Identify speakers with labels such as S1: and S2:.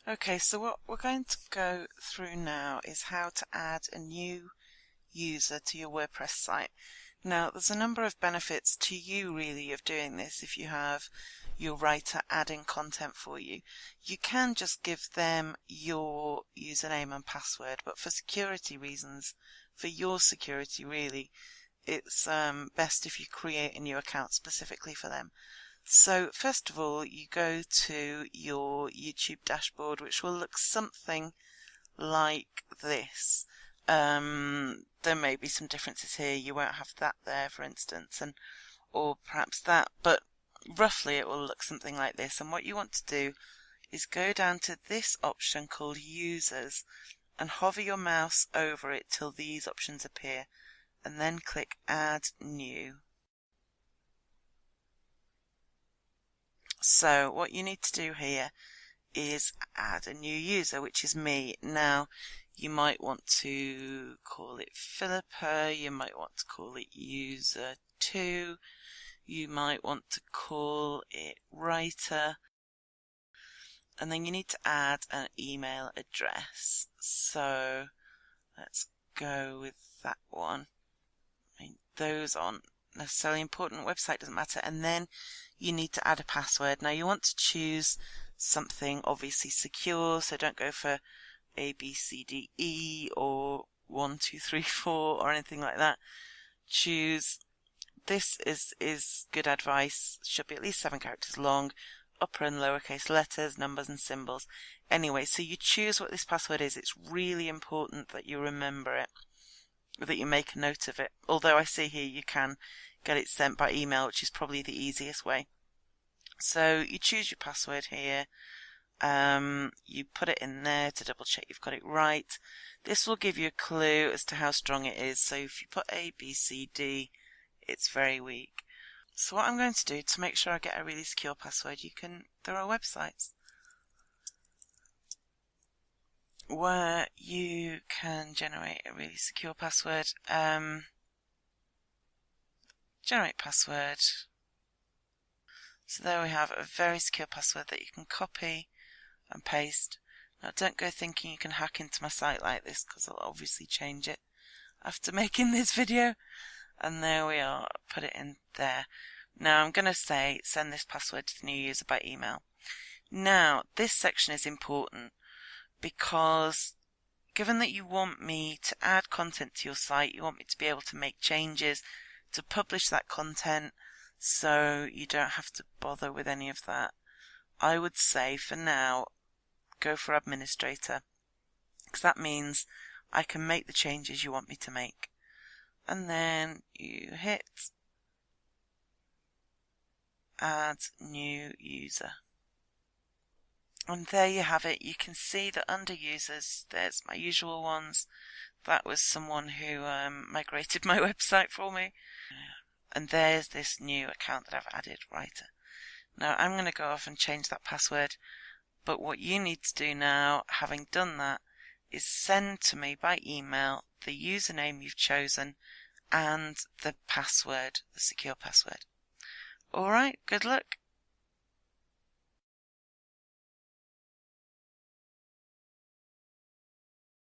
S1: Okay, so what we're going to go through now is how to add a new user to your WordPress site. Now, there's a number of benefits to you really of doing this if you have your writer adding content for you. You can just give them your username and password, but for security reasons, for your security really, it's best if you create a new account specifically for them. So first of all, you go to your YouTube dashboard, which will look something like this. There may be some differences here. You won't have that there, for instance, or perhaps that, but roughly it will look something like this. And what you want to do is go down to this option called Users and hover your mouse over it till these options appear, and then click Add New. So what you need to do here is add a new user, which is me. Now you might want to call it Philippa, you might want to call it user 2, you might want to call it writer, and then you need to add an email address. So let's go with that one. I mean, those aren't necessarily important, website doesn't matter. And then you need to add a password. Now you want to choose something obviously secure, so don't go for A, B, C, D, E or 1, 2, 3, 4 or anything like that. Choose, this is good advice, should be at least 7 characters long, upper and lowercase letters, numbers and symbols. Anyway, so you choose what this password is. It's really important that you remember it, that you make a note of it. Although I see here you can get it sent by email, which is probably the easiest way. So you choose your password here, you put it in there to double check you've got it right. This will give you a clue as to how strong it is. So if you put A, B, C, D, it's very weak. So what I'm going to do to make sure I get a really secure password, there are websites where you can generate a really secure password. Generate password. So there we have a very secure password that you can copy and paste. Now don't go thinking you can hack into my site like this, because I'll obviously change it after making this video. And there we are, put it in there. Now I'm going to say send this password to the new user by email. Now this section is important because given that you want me to add content to your site, you want me to be able to make changes, to publish that content, so you don't have to bother with any of that, I would say for now go for administrator, because that means I can make the changes you want me to make. And then you hit add new user. And there you have it. You can see that under users there's my usual ones. That was someone who migrated my website for me. And there's this new account that I've added, writer. Now I'm going to go off and change that password, but what you need to do now, having done that, is send to me by email the username you've chosen and the password, the secure password. Alright, good luck.